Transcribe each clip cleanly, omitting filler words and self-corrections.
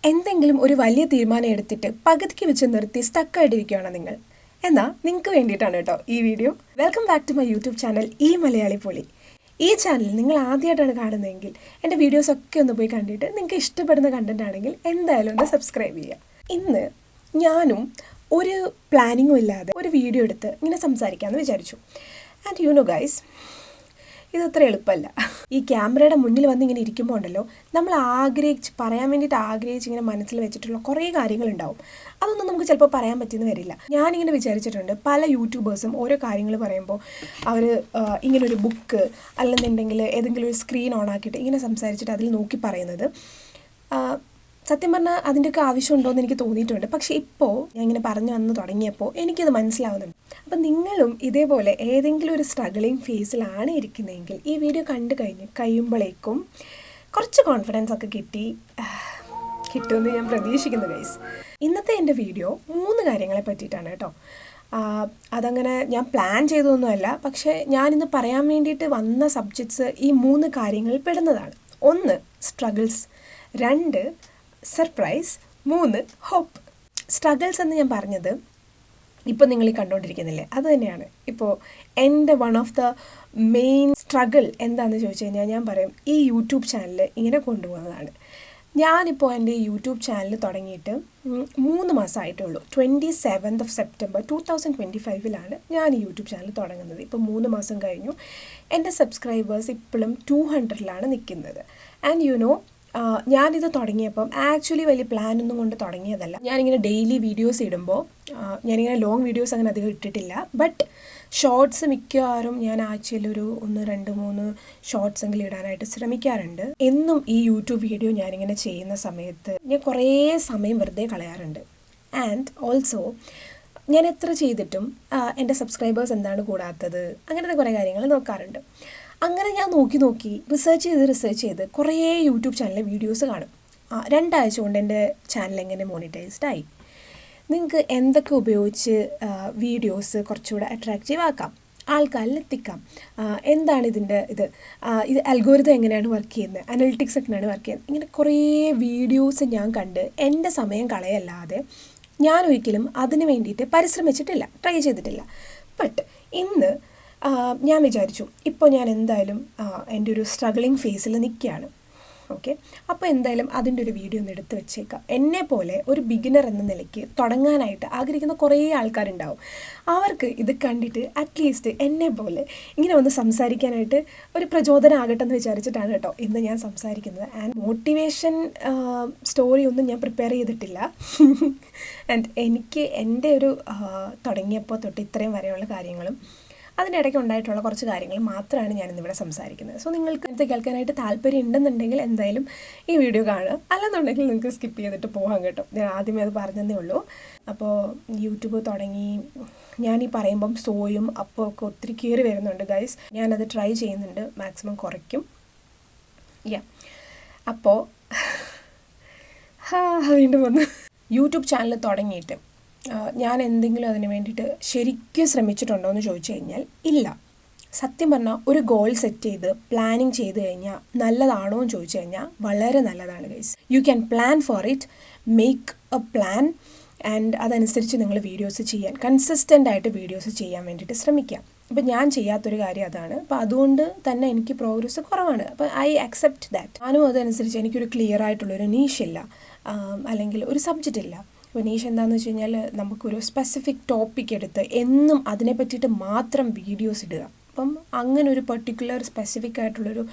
എന്തെങ്കിലും ഒരു വലിയ തീരുമാനം എടുത്തിട്ട് പകുതിക്ക് വെച്ച് നിർത്തി സ്റ്റക്കായിട്ടിരിക്കുകയാണോ നിങ്ങൾ? എന്നാൽ നിങ്ങൾക്ക് വേണ്ടിയിട്ടാണ് കേട്ടോ ഈ video. Welcome back to my YouTube channel ഈ മലയാളി പൊളി. ഈ ചാനൽ നിങ്ങൾ ആദ്യമായിട്ടാണ് കാണുന്നതെങ്കിൽ എൻ്റെ വീഡിയോസൊക്കെ ഒന്ന് പോയി കണ്ടിട്ട് നിങ്ങൾക്ക് ഇഷ്ടപ്പെടുന്ന കണ്ടന്റ് ആണെങ്കിൽ എന്തായാലും ഒന്ന് സബ്സ്ക്രൈബ് ചെയ്യുക. ഇന്ന് ഞാനും ഒരു പ്ലാനിങ്ങും ഇല്ലാതെ ഒരു വീഡിയോ എടുത്ത് ഇങ്ങനെ സംസാരിക്കാമെന്ന് വിചാരിച്ചു. ആൻഡ് യു നോ ഗൈസ്, ഇതത്ര എളുപ്പമല്ല. ഈ ക്യാമറയുടെ മുന്നിൽ വന്ന് ഇങ്ങനെ ഇരിക്കുമ്പോൾ ഉണ്ടല്ലോ, നമ്മൾ പറയാൻ വേണ്ടിയിട്ട് ആഗ്രഹിച്ച് ഇങ്ങനെ മനസ്സിൽ വെച്ചിട്ടുള്ള കുറേ കാര്യങ്ങളുണ്ടാവും. അതൊന്നും നമുക്ക് ചിലപ്പോൾ പറയാൻ പറ്റിയെന്ന് വരില്ല. ഞാനിങ്ങനെ വിചാരിച്ചിട്ടുണ്ട്, പല യൂട്യൂബേഴ്സും ഓരോ കാര്യങ്ങൾ പറയുമ്പോൾ അവർ ഇങ്ങനൊരു ബുക്ക് അല്ലെന്നുണ്ടെങ്കിൽ ഏതെങ്കിലും ഒരു സ്ക്രീൻ ഓൺ ആക്കിയിട്ട് ഇങ്ങനെ സംസാരിച്ചിട്ട് അതിൽ നോക്കി പറയുന്നത്. സത്യം പറഞ്ഞാൽ അതിൻ്റെയൊക്കെ ആവശ്യമുണ്ടോയെന്ന് എനിക്ക് തോന്നിയിട്ടുണ്ട്. പക്ഷേ ഇപ്പോൾ ഞാൻ ഇങ്ങനെ പറഞ്ഞു വന്ന് തുടങ്ങിയപ്പോൾ എനിക്കത് മനസ്സിലാവുന്നുണ്ട്. അപ്പം നിങ്ങളും ഇതേപോലെ ഏതെങ്കിലും ഒരു സ്ട്രഗിളിങ് ഫേസിലാണ് ഇരിക്കുന്നതെങ്കിൽ ഈ വീഡിയോ കഴിയുമ്പോഴേക്കും കുറച്ച് കോൺഫിഡൻസ് ഒക്കെ കിട്ടുമെന്ന് ഞാൻ പ്രതീക്ഷിക്കുന്നു ഗൈസ്. ഇന്നത്തെ എൻ്റെ വീഡിയോ 3 കാര്യങ്ങളെ പറ്റിയിട്ടാണ് കേട്ടോ. അതങ്ങനെ ഞാൻ പ്ലാൻ ചെയ്തതൊന്നുമല്ല, പക്ഷേ ഞാനിന്ന് പറയാൻ വേണ്ടിയിട്ട് വന്ന സബ്ജക്ട്സ് ഈ 3 കാര്യങ്ങളിൽ പെടുന്നതാണ്. 1 സ്ട്രഗിൾസ്, 2 സർപ്രൈസ്, 3 ഹോപ്പ്. സ്ട്രഗിൾസ് എന്ന് ഞാൻ പറഞ്ഞത് ഇപ്പോൾ നിങ്ങൾ ഈ കണ്ടുകൊണ്ടിരിക്കുന്നില്ലേ, അത് തന്നെയാണ്. ഇപ്പോൾ എൻ്റെ one of the main struggle എന്താണെന്ന് ചോദിച്ചു കഴിഞ്ഞാൽ ഞാൻ പറയും ഈ യൂട്യൂബ് ചാനൽ ഇങ്ങനെ കൊണ്ടുപോകുന്നതാണ്. ഞാനിപ്പോൾ എൻ്റെ യൂട്യൂബ് ചാനൽ തുടങ്ങിയിട്ട് 3 മാസമായിട്ടുള്ളൂ. 27th September 2025 ഞാൻ ഈ യൂട്യൂബ് ചാനൽ തുടങ്ങുന്നത്. ഇപ്പോൾ 3 മാസം കഴിഞ്ഞു. എൻ്റെ സബ്സ്ക്രൈബേഴ്സ് ഇപ്പോഴും 200 നിൽക്കുന്നത്. ആൻഡ് യു നോ, ഞാനിത് തുടങ്ങിയപ്പം ആക്ച്വലി വലിയ പ്ലാനൊന്നും കൊണ്ട് തുടങ്ങിയതല്ല. ഞാനിങ്ങനെ ഡെയിലി വീഡിയോസ് ഇടുമ്പോൾ ഞാനിങ്ങനെ ലോങ് വീഡിയോസ് അങ്ങനെ അധികം ഇട്ടിട്ടില്ല. ബട്ട് ഷോർട്സ് മിക്കവാറും ഞാൻ ആഴ്ചയിൽ ഒരു 1, 2, 3 ഷോർട്സ് എങ്കിലും ഇടാനായിട്ട് ശ്രമിക്കാറുണ്ട്. എന്നും ഈ യൂട്യൂബ് വീഡിയോ ഞാനിങ്ങനെ ചെയ്യുന്ന സമയത്ത് ഞാൻ കുറേ സമയം വെറുതെ കളയാറുണ്ട്. ആൻഡ് ഓൾസോ ഞാൻ എത്ര ചെയ്തിട്ടും എൻ്റെ സബ്സ്ക്രൈബേഴ്സ് എന്താണ് കൂടാത്തത്, അങ്ങനത്തെ കുറേ കാര്യങ്ങൾ നോക്കാറുണ്ട്. അങ്ങനെ ഞാൻ നോക്കി റിസർച്ച് ചെയ്ത് കുറേ യൂട്യൂബ് ചാനലിലെ വീഡിയോസ് കാണും. 2 ആഴ്ച കൊണ്ട് എൻ്റെ ചാനൽ എങ്ങനെ മോണിറ്റൈസ്ഡ് ആയി, നിങ്ങൾക്ക് എന്തൊക്കെ ഉപയോഗിച്ച് വീഡിയോസ് കുറച്ചുകൂടെ അട്രാക്റ്റീവ് ആക്കാം, ആൾക്കാരിൽ എത്തിക്കാം, എന്താണ് ഇത് അൽഗോരിതം എങ്ങനെയാണ് വർക്ക് ചെയ്യുന്നത്, അനലിറ്റിക്സ് എങ്ങനെയാണ് വർക്ക് ചെയ്യുന്നത്, ഇങ്ങനെ കുറേ വീഡിയോസ് ഞാൻ കണ്ട് എൻ്റെ സമയം കളയല്ലാതെ ഞാൻ ഒരിക്കലും അതിന് വേണ്ടിയിട്ട് പരിശ്രമിച്ചിട്ടില്ല, ട്രൈ ചെയ്തിട്ടില്ല. ബട്ട് ഇന്ന് ഞാൻ വിചാരിച്ചു, ഇപ്പോൾ ഞാൻ എന്തായാലും എൻ്റെ ഒരു സ്ട്രഗിളിങ് ഫേസിൽ നിൽക്കുകയാണ്. ഓക്കെ, അപ്പോൾ എന്തായാലും അതിൻ്റെ ഒരു വീഡിയോ ഒന്ന് എടുത്ത് വെച്ചേക്കാം. എന്നെ പോലെ ഒരു ബിഗിനർ എന്ന നിലയ്ക്ക് തുടങ്ങാനായിട്ട് ആഗ്രഹിക്കുന്ന കുറേ ആൾക്കാരുണ്ടാവും. അവർക്ക് ഇത് കണ്ടിട്ട് അറ്റ്ലീസ്റ്റ് എന്നെ പോലെ ഇങ്ങനെ വന്ന് സംസാരിക്കാനായിട്ട് ഒരു പ്രചോദനം ആകട്ടെ എന്ന് വിചാരിച്ചിട്ടാണ് കേട്ടോ ഇന്ന് ഞാൻ സംസാരിക്കുന്നത്. ആൻഡ് മോട്ടിവേഷൻ സ്റ്റോറി ഒന്നും ഞാൻ പ്രിപ്പയർ ചെയ്തിട്ടില്ല. ആൻഡ് എനിക്ക് എൻ്റെ ഒരു തുടങ്ങിയപ്പോൾ തൊട്ട് ഇത്രയും വരെയുള്ള കാര്യങ്ങളും അതിൻ്റെ ഇടയ്ക്ക് ഉണ്ടായിട്ടുള്ള കുറച്ച് കാര്യങ്ങൾ മാത്രമാണ് ഞാനിന്നിവിടെ സംസാരിക്കുന്നത്. സോ നിങ്ങൾക്ക് ഇത് കേൾക്കാനായിട്ട് താല്പര്യം ഉണ്ടെന്നുണ്ടെങ്കിൽ എന്തായാലും ഈ വീഡിയോ കാണുക. അല്ലെന്നുണ്ടെങ്കിൽ നിങ്ങൾക്ക് സ്കിപ്പ് ചെയ്തിട്ട് പോകാം കേട്ടോ. ഞാൻ ആദ്യമേ അത് പറഞ്ഞതേ ഉള്ളൂ. അപ്പോൾ യൂട്യൂബ് തുടങ്ങി ഞാനീ പറയുമ്പം സോയും അപ്പോൾ ഒക്കെ ഒത്തിരി കയറി വരുന്നുണ്ട് ഗൈസ്. ഞാനത് ട്രൈ ചെയ്യുന്നുണ്ട്, മാക്സിമം കുറയ്ക്കും. അപ്പോൾ വീണ്ടും വന്ന് യൂട്യൂബ് ചാനൽ തുടങ്ങിയിട്ട് ഞാൻ എന്തെങ്കിലും അതിന് വേണ്ടിയിട്ട് ശരിക്കും ശ്രമിച്ചിട്ടുണ്ടോ എന്ന് ചോദിച്ചു കഴിഞ്ഞാൽ ഇല്ല. സത്യം പറഞ്ഞാൽ ഒരു ഗോൾ സെറ്റ് ചെയ്ത് പ്ലാനിങ് ചെയ്ത് കഴിഞ്ഞാൽ നല്ലതാണോ എന്ന് ചോദിച്ചു കഴിഞ്ഞാൽ വളരെ നല്ലതാണ് guys. You can plan for it, make A plan, and അതനുസരിച്ച് നിങ്ങൾ വീഡിയോസ് ചെയ്യാൻ കൺസിസ്റ്റൻ്റ് ആയിട്ട് വീഡിയോസ് ചെയ്യാൻ വേണ്ടിയിട്ട് ശ്രമിക്കാം. അപ്പം ഞാൻ ചെയ്യാത്തൊരു കാര്യം അതാണ്. അപ്പോൾ അതുകൊണ്ട് തന്നെ എനിക്ക് പ്രോഗ്രസ് കുറവാണ്. അപ്പോൾ ഐ അക്സെപ്റ്റ് ദാറ്റ്. ഞാനും അതനുസരിച്ച് എനിക്കൊരു ക്ലിയർ ആയിട്ടുള്ളൊരു നീഷില്ല, അല്ലെങ്കിൽ ഒരു സബ്ജക്റ്റ് ഇല്ല. അപ്പോൾ നീഷ് എന്താണെന്ന് വെച്ച് കഴിഞ്ഞാൽ നമുക്കൊരു സ്പെസിഫിക് ടോപ്പിക് എടുത്ത് എന്നും അതിനെ പറ്റിയിട്ട് മാത്രം വീഡിയോസ് ഇടുക. അപ്പം അങ്ങനെ ഒരു പെർട്ടിക്കുലർ സ്പെസിഫിക് ആയിട്ടുള്ളൊരു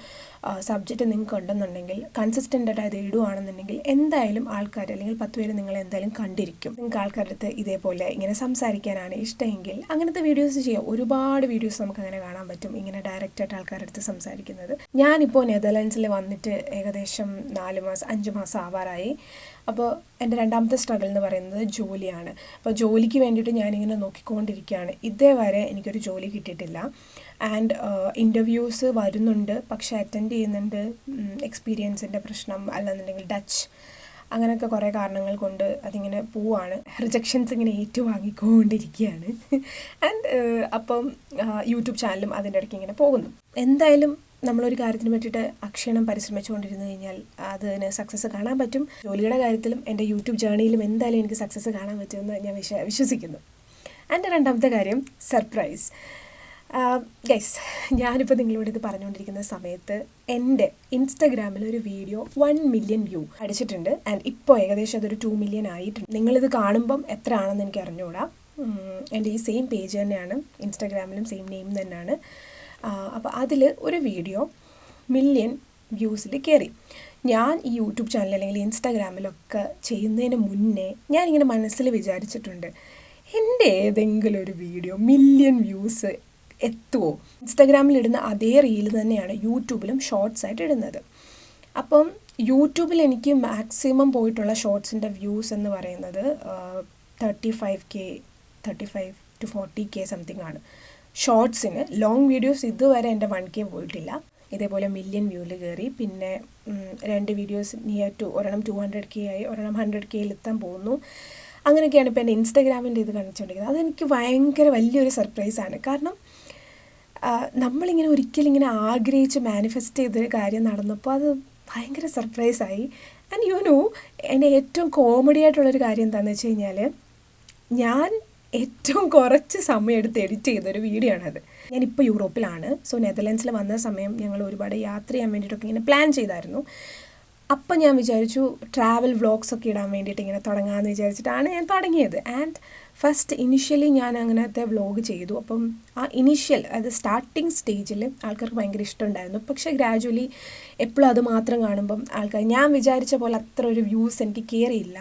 സബ്ജക്റ്റ് നിങ്ങൾക്ക് ഉണ്ടെന്നുണ്ടെങ്കിൽ കൺസിസ്റ്റൻ്റ് ആയിട്ട് അത് ഇടുകയാണെന്നുണ്ടെങ്കിൽ എന്തായാലും ആൾക്കാർ അല്ലെങ്കിൽ 10 പേര് നിങ്ങൾ എന്തായാലും കണ്ടിരിക്കും. നിങ്ങൾക്ക് ആൾക്കാരുടെ അടുത്ത് ഇതേപോലെ ഇങ്ങനെ സംസാരിക്കാനാണ് ഇഷ്ടമെങ്കിൽ അങ്ങനത്തെ വീഡിയോസ് ചെയ്യാം. ഒരുപാട് വീഡിയോസ് നമുക്ക് അങ്ങനെ കാണാൻ പറ്റും, ഇങ്ങനെ ഡയറക്റ്റായിട്ട് ആൾക്കാരുടെ അടുത്ത് സംസാരിക്കുന്നത്. ഞാനിപ്പോൾ നെതർലാൻഡ്സിൽ വന്നിട്ട് ഏകദേശം 5 മാസം ആവാറായി. അപ്പോൾ എൻ്റെ രണ്ടാമത്തെ സ്ട്രഗിൾ എന്ന് പറയുന്നത് ജോലിയാണ്. അപ്പോൾ ജോലിക്ക് വേണ്ടിയിട്ട് ഞാനിങ്ങനെ നോക്കിക്കൊണ്ടിരിക്കുകയാണ്. ഇതേവരെ എനിക്കൊരു ജോലി കിട്ടിയിട്ടില്ല. ആൻഡ് ഇൻ്റർവ്യൂസ് വരുന്നുണ്ട്, പക്ഷേ അറ്റൻഡ് ചെയ്യുന്നുണ്ട്. എക്സ്പീരിയൻസിൻ്റെ പ്രശ്നം അല്ലെന്നുണ്ടെങ്കിൽ ഡച്ച് അങ്ങനെയൊക്കെ കുറേ കാരണങ്ങൾ കൊണ്ട് അതിങ്ങനെ പോവാണ്. റിജക്ഷൻസ് ഇങ്ങനെ ഏറ്റുവാങ്ങിക്കൊണ്ടിരിക്കുകയാണ്. ആൻഡ് അപ്പം യൂട്യൂബ് ചാനലും അതിൻ്റെ ഇടയ്ക്ക് ഇങ്ങനെ പോകുന്നു. എന്തായാലും നമ്മളൊരു കാര്യത്തിന് പറ്റിയിട്ട് അക്ഷരം പരിശ്രമിച്ചുകൊണ്ടിരുന്നു കഴിഞ്ഞാൽ അതിന് സക്സസ് കാണാൻ പറ്റും. ജോലിയുടെ കാര്യത്തിലും എൻ്റെ യൂട്യൂബ് ജേർണിയിലും എന്തായാലും എനിക്ക് സക്സസ് കാണാൻ പറ്റുമെന്ന് ഞാൻ വിശ്വസിക്കുന്നു. എൻ്റെ രണ്ടാമത്തെ കാര്യം സർപ്രൈസ്. ഗൈസ്, ഞാനിപ്പോൾ നിങ്ങളോട് ഇത് പറഞ്ഞുകൊണ്ടിരിക്കുന്ന സമയത്ത് എൻ്റെ ഇൻസ്റ്റഗ്രാമിൽ ഒരു വീഡിയോ 1 മില്യൺ വ്യൂ അടിച്ചിട്ടുണ്ട്. ആൻഡ് ഇപ്പോൾ ഏകദേശം അതൊരു 2 മില്യൺ ആയിട്ടുണ്ട്. നിങ്ങളിത് കാണുമ്പം എത്ര ആണെന്ന് എനിക്ക് അറിഞ്ഞുകൂടാ. എൻ്റെ ഈ സെയിം പേജ് തന്നെയാണ്, ഇൻസ്റ്റഗ്രാമിലും സെയിം നെയിം തന്നെയാണ്. അപ്പോൾ അതിൽ ഒരു വീഡിയോ 1 മില്യൺ വ്യൂസിൽ കയറി. ഞാൻ ഈ യൂട്യൂബ് ചാനൽ അല്ലെങ്കിൽ ഇൻസ്റ്റാഗ്രാമിലൊക്കെ ചെയ്യുന്നതിന് മുന്നേ ഞാനിങ്ങനെ മനസ്സിൽ വിചാരിച്ചിട്ടുണ്ട്, എൻ്റെ ഏതെങ്കിലും ഒരു വീഡിയോ 1 മില്യൺ വ്യൂസ് എത്തുമോ? ഇൻസ്റ്റാഗ്രാമിൽ ഇടുന്ന അതേ റീൽ തന്നെയാണ് യൂട്യൂബിലും ഷോർട്സ് ആയിട്ട് ഇടുന്നത്. അപ്പം യൂട്യൂബിൽ എനിക്ക് മാക്സിമം പോയിട്ടുള്ള ഷോർട്സിൻ്റെ വ്യൂസ് എന്ന് പറയുന്നത് 35 to 40K സംതിങ് ആണ് ഷോർട്സിന്. ലോങ് വീഡിയോസ് ഇതുവരെ എൻ്റെ 1K പോയിട്ടില്ല. ഇതേപോലെ 1 മില്യൺ വ്യൂവിൽ കയറി. പിന്നെ 2 വീഡിയോസ് നിയർ ടു, ഒരെണ്ണം 200K ആയി, ഒരെണ്ണം 100Kയിൽ എത്താൻ പോകുന്നു. അങ്ങനെയൊക്കെയാണ് ഇപ്പോൾ എൻ്റെ ഇൻസ്റ്റാഗ്രാമിൻ്റെ ഇത് കാണിച്ചുകൊണ്ടിരിക്കുന്നത്. അതെനിക്ക് ഭയങ്കര വലിയൊരു സർപ്രൈസാണ്. കാരണം നമ്മളിങ്ങനെ ഒരിക്കലിങ്ങനെ ആഗ്രഹിച്ച് മാനിഫെസ്റ്റ് ചെയ്തൊരു കാര്യം നടന്നപ്പോൾ അത് ഭയങ്കര സർപ്രൈസായി. ആൻഡ് യു നോ, എൻ്റെ ഏറ്റവും കോമഡി ആയിട്ടുള്ളൊരു കാര്യം എന്താണെന്ന് വെച്ച് കഴിഞ്ഞാൽ, ഞാൻ ഏറ്റവും കുറച്ച് സമയം എടുത്ത് എഡിറ്റ് ചെയ്തൊരു വീഡിയോ ആണത്. ഞാനിപ്പോൾ യൂറോപ്പിലാണ്. സോ നെതർലാൻഡ്സിൽ വന്ന സമയം ഞങ്ങൾ ഒരുപാട് യാത്ര ചെയ്യാൻ വേണ്ടിയിട്ടൊക്കെ ഇങ്ങനെ പ്ലാൻ ചെയ്തായിരുന്നു. അപ്പം ഞാൻ വിചാരിച്ചു ട്രാവൽ വ്ളോഗ്സൊക്കെ ഇടാൻ വേണ്ടിയിട്ട് ഇങ്ങനെ തുടങ്ങാമെന്ന് വിചാരിച്ചിട്ടാണ് ഞാൻ തുടങ്ങിയത്. ആൻഡ് ഇനിഷ്യലി ഞാൻ അങ്ങനത്തെ വ്ളോഗ് ചെയ്തു. അപ്പം ആ അത് സ്റ്റാർട്ടിങ് സ്റ്റേജിൽ ആൾക്കാർക്ക് ഭയങ്കര ഇഷ്ടമുണ്ടായിരുന്നു. പക്ഷേ ഗ്രാജുവലി എപ്പോഴും അത് മാത്രം കാണുമ്പം ഞാൻ വിചാരിച്ച പോലെ അത്ര ഒരു വ്യൂസ് എനിക്ക് കയറിയില്ല.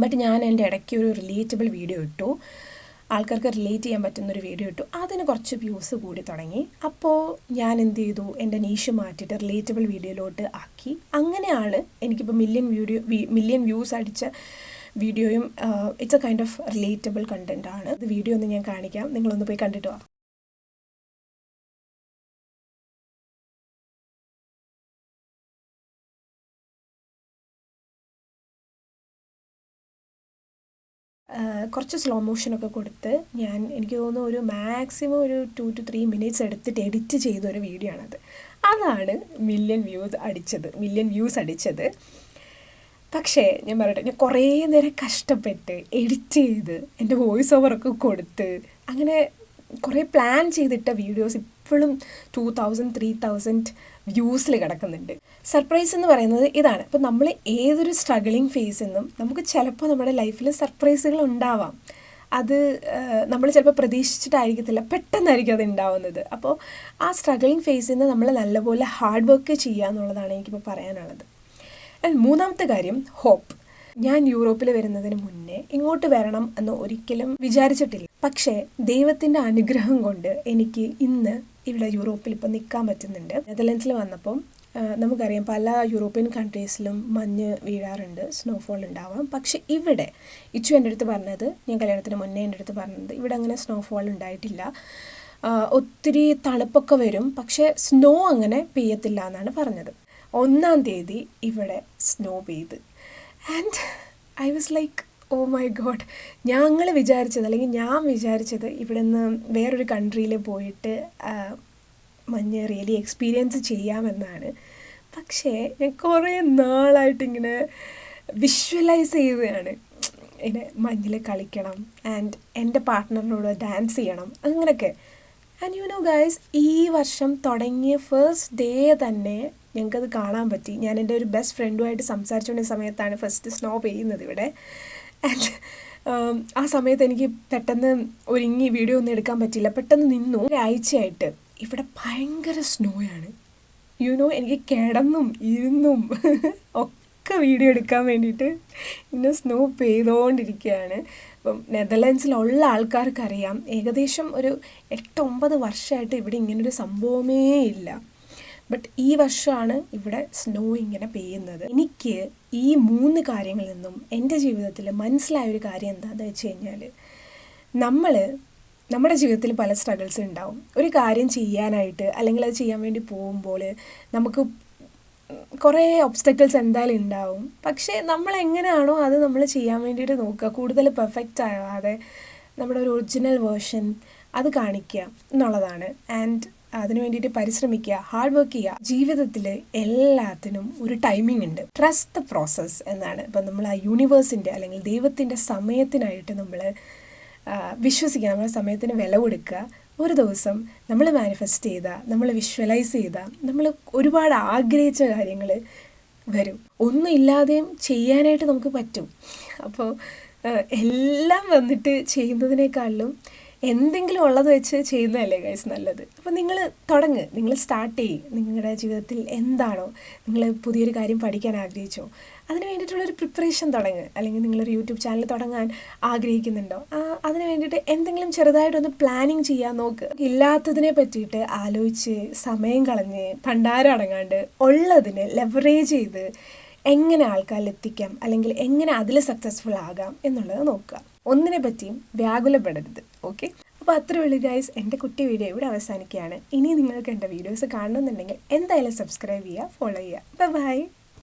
ബട്ട് ഞാൻ എൻ്റെ ഇടയ്ക്ക് ഒരു റിലേറ്റബിൾ വീഡിയോ ഇട്ടു, ആൾക്കാർക്ക് റിലേറ്റ് ചെയ്യാൻ പറ്റുന്നൊരു വീഡിയോ ഇട്ടു. അതിന് കുറച്ച് വ്യൂസ് കൂടി തുടങ്ങി. അപ്പോൾ ഞാൻ എന്ത് ചെയ്തു, എൻ്റെ നീഷ് മാറ്റിയിട്ട് റിലേറ്റബിൾ വീഡിയോയിലോട്ട് ആക്കി. അങ്ങനെയാണ് എനിക്കിപ്പോൾ 1 മില്യൺ വ്യൂസ് അടിച്ച വീഡിയോയും. It's A kind of relatable content ആണ്. ഇത് വീഡിയോ ഒന്ന് ഞാൻ കാണിക്കാം, നിങ്ങളൊന്ന് പോയി കണ്ടിട്ട് വാ. കുറച്ച് സ്ലോ മോഷനൊക്കെ കൊടുത്ത് എനിക്ക് തോന്നുന്നു ഒരു മാക്സിമം ഒരു 2 to 3 മിനിറ്റ്സ് എടുത്തിട്ട് എഡിറ്റ് ചെയ്തൊരു വീഡിയോ ആണത്. അതാണ് 1 മില്യൺ വ്യൂസ് അടിച്ചത്. പക്ഷേ ഞാൻ പറയട്ടെ, ഞാൻ കുറേ നേരം കഷ്ടപ്പെട്ട് എഡിറ്റ് ചെയ്ത് എൻ്റെ വോയിസ് ഓവറൊക്കെ കൊടുത്ത് അങ്ങനെ കുറേ പ്ലാൻ ചെയ്തിട്ട വീഡിയോസ് ഇപ്പോഴും 2000, 3000 വ്യൂസിൽ കിടക്കുന്നുണ്ട്. സർപ്രൈസ് എന്ന് പറയുന്നത് ഇതാണ്. അപ്പോൾ നമ്മൾ ഏതൊരു സ്ട്രഗിളിങ് ഫേസിൽ നിന്നും നമുക്ക് ചിലപ്പോൾ നമ്മുടെ ലൈഫിൽ സർപ്രൈസുകൾ ഉണ്ടാവാം. അത് നമ്മൾ ചിലപ്പോൾ പ്രതീക്ഷിച്ചിട്ടായിരിക്കത്തില്ല, പെട്ടെന്നായിരിക്കും അത് ഉണ്ടാവുന്നത്. അപ്പോൾ ആ സ്ട്രഗിളിങ് ഫേസിൽ നിന്ന് നമ്മൾ നല്ലപോലെ ഹാർഡ് വർക്ക് ചെയ്യുക എന്നുള്ളതാണ് എനിക്കിപ്പോൾ പറയാനുള്ളത്. മൂന്നാമത്തെ കാര്യം, ഹോപ്പ്. ഞാൻ യൂറോപ്പിൽ വരുന്നതിന് മുന്നേ ഇങ്ങോട്ട് വരണം എന്ന് ഒരിക്കലും വിചാരിച്ചിട്ടില്ല. പക്ഷേ ദൈവത്തിൻ്റെ അനുഗ്രഹം കൊണ്ട് എനിക്ക് ഇന്ന് ഇവിടെ യൂറോപ്പിൽ ഇപ്പോൾ നിൽക്കാൻ പറ്റുന്നുണ്ട്. നെതർലാൻഡ്സിൽ വന്നപ്പം നമുക്കറിയാം പല യൂറോപ്യൻ കൺട്രീസിലും മഞ്ഞ് വീഴാറുണ്ട്, സ്നോഫോൾ ഉണ്ടാവാം. പക്ഷെ ഇവിടെ എൻ്റെ അടുത്ത് പറഞ്ഞത്, ഞാൻ കല്യാണത്തിന് മുന്നേ എൻ്റെ അടുത്ത് പറഞ്ഞത്, ഇവിടെ അങ്ങനെ സ്നോഫോൾ ഉണ്ടായിട്ടില്ല. ഒത്തിരി തണുപ്പൊക്കെ വരും, പക്ഷേ സ്നോ അങ്ങനെ പെയ്യത്തില്ല എന്നാണ് പറഞ്ഞത്. 1-ാം തീയതി ഇവിടെ സ്നോ പെയ്ത്. And I was like, oh my god, ഞാൻ വിചാരിച്ചത് ഇവിടെ നിന്ന് വേറൊരു കൺട്രിയിൽ പോയിട്ട് മഞ്ഞ് റിയലി എക്സ്പീരിയൻസ് ചെയ്യാമെന്നാണ്. പക്ഷേ ഞാൻ കുറേ നാളായിട്ടിങ്ങനെ വിഷ്വലൈസ് ചെയ്യുകയാണ്, ഇങ്ങനെ മഞ്ഞിൽ കളിക്കണം ആൻഡ് എൻ്റെ പാർട്ട്ണറിനോട് ഡാൻസ് ചെയ്യണം അങ്ങനെയൊക്കെ. ആൻഡ് യു നോ ഗൈസ്, ഈ വർഷം തുടങ്ങിയ ഫസ്റ്റ് ഡേ തന്നെ ഞങ്ങൾക്കത് കാണാൻ പറ്റി. ഞാൻ എൻ്റെ ഒരു ബെസ്റ്റ് ഫ്രണ്ടുമായിട്ട് സംസാരിച്ചുകൊണ്ട സമയത്താണ് ഫസ്റ്റ് സ്നോ പെയ്യുന്നത് ഇവിടെ. ആൻഡ് ആ സമയത്ത് എനിക്ക് പെട്ടെന്ന് ഒരുങ്ങി വീഡിയോ ഒന്നും എടുക്കാൻ പറ്റില്ല, പെട്ടെന്ന് നിന്നു. ഒരാഴ്ചയായിട്ട് ഇവിടെ ഭയങ്കര സ്നോയാണ്. എനിക്ക് കിടന്നും ഇരുന്നും ഒക്കെ വീഡിയോ എടുക്കാൻ വേണ്ടിയിട്ട് ഇങ്ങനെ സ്നോ പെയ്തുകൊണ്ടിരിക്കുകയാണ്. ഇപ്പം നെതർലാൻഡ്സിലുള്ള ആൾക്കാർക്കറിയാം, ഏകദേശം ഒരു 8-9 വർഷമായിട്ട് ഇവിടെ ഇങ്ങനൊരു സംഭവമേ ഇല്ല. ബട്ട് ഈ വർഷമാണ് ഇവിടെ സ്നോ ഇങ്ങനെ പെയ്യുന്നത്. എനിക്ക് ഈ 3 കാര്യങ്ങളിൽ നിന്നും എൻ്റെ ജീവിതത്തിൽ മനസ്സിലായൊരു കാര്യം എന്താണെന്ന് വെച്ച് കഴിഞ്ഞാൽ, നമ്മുടെ ജീവിതത്തിൽ പല സ്ട്രഗിൾസ് ഉണ്ടാവും. ഒരു കാര്യം ചെയ്യാനായിട്ട് അല്ലെങ്കിൽ അത് ചെയ്യാൻ വേണ്ടി പോകുമ്പോൾ നമുക്ക് കുറേ ഒബ്സ്റ്റക്കിൾസ് എന്തായാലും ഉണ്ടാവും. പക്ഷേ നമ്മൾ എങ്ങനെയാണോ അത് നമ്മൾ ചെയ്യാൻ വേണ്ടിയിട്ട് നോക്കുക, കൂടുതൽ പെർഫെക്റ്റ് ആവാതെ നമ്മുടെ ഒരു ഒറിജിനൽ വേർഷൻ അത് കാണിക്കുക എന്നുള്ളതാണ്. ആൻഡ് അതിനു വേണ്ടിയിട്ട് പരിശ്രമിക്കുക, ഹാർഡ് വർക്ക് ചെയ്യുക. ജീവിതത്തിൽ എല്ലാത്തിനും ഒരു ടൈമിംഗ് ഉണ്ട്. ട്രസ്റ്റ് ദ പ്രോസസ്സ് എന്നാണ്. ഇപ്പം നമ്മൾ ആ യൂണിവേഴ്സിൻ്റെ അല്ലെങ്കിൽ ദൈവത്തിൻ്റെ സമയത്തിനായിട്ട് നമ്മൾ വിശ്വസിക്കുക, നമ്മുടെ സമയത്തിന് വില കൊടുക്കുക. ഒരു ദിവസം നമ്മൾ മാനിഫെസ്റ്റ് ചെയ്താൽ, നമ്മൾ വിഷ്വലൈസ് ചെയ്താൽ, നമ്മൾ ഒരുപാട് ആഗ്രഹിച്ച കാര്യങ്ങൾ വരും. ഒന്നും ഇല്ലാതെയും ചെയ്യാനായിട്ട് നമുക്ക് പറ്റും. അപ്പോൾ എല്ലാം വന്നിട്ട് ചെയ്യുന്നതിനേക്കാളും എന്തെങ്കിലും ഉള്ളത് വെച്ച് ചെയ്യുന്നതല്ലേ ഗൈസ് നല്ലത്. അപ്പോൾ നിങ്ങൾ തുടങ്ങ്, നിങ്ങൾ സ്റ്റാർട്ട് ചെയ്യ്. നിങ്ങളുടെ ജീവിതത്തിൽ എന്താണോ, നിങ്ങൾ പുതിയൊരു കാര്യം പഠിക്കാൻ ആഗ്രഹിച്ചോ, അതിന് വേണ്ടിയിട്ടുള്ളൊരു പ്രിപ്പറേഷൻ തുടങ്ങുക. അല്ലെങ്കിൽ നിങ്ങളൊരു യൂട്യൂബ് ചാനൽ തുടങ്ങാൻ ആഗ്രഹിക്കുന്നുണ്ടോ, അതിന് വേണ്ടിയിട്ട് എന്തെങ്കിലും ചെറുതായിട്ടൊന്ന് പ്ലാനിങ് ചെയ്യാൻ നോക്ക്. ഇല്ലാത്തതിനെ പറ്റിയിട്ട് ആലോചിച്ച് സമയം കളഞ്ഞ് ഭണ്ഡാരം അടങ്ങാണ്ട് ഉള്ളതിന് ലെവറേജ് ചെയ്ത് എങ്ങനെ ആൾക്കാരിൽ എത്തിക്കാം, അല്ലെങ്കിൽ എങ്ങനെ അതിൽ സക്സസ്ഫുൾ ആകാം എന്നുള്ളത് നോക്കുക. ഒന്നിനെ പറ്റിയും വ്യാകുലപ്പെടരുത്. ഓക്കെ, അപ്പോൾ അത്രേ ഉള്ളൂ ഗൈസ്. എൻ്റെ കുട്ടി വീഡിയോ ഇവിടെ അവസാനിക്കുകയാണ്. ഇനി നിങ്ങൾക്ക് എൻ്റെ വീഡിയോസ് കാണണമെന്നുണ്ടെങ്കിൽ എന്തായാലും സബ്സ്ക്രൈബ് ചെയ്യുക, ഫോളോ ചെയ്യുക. ബൈ.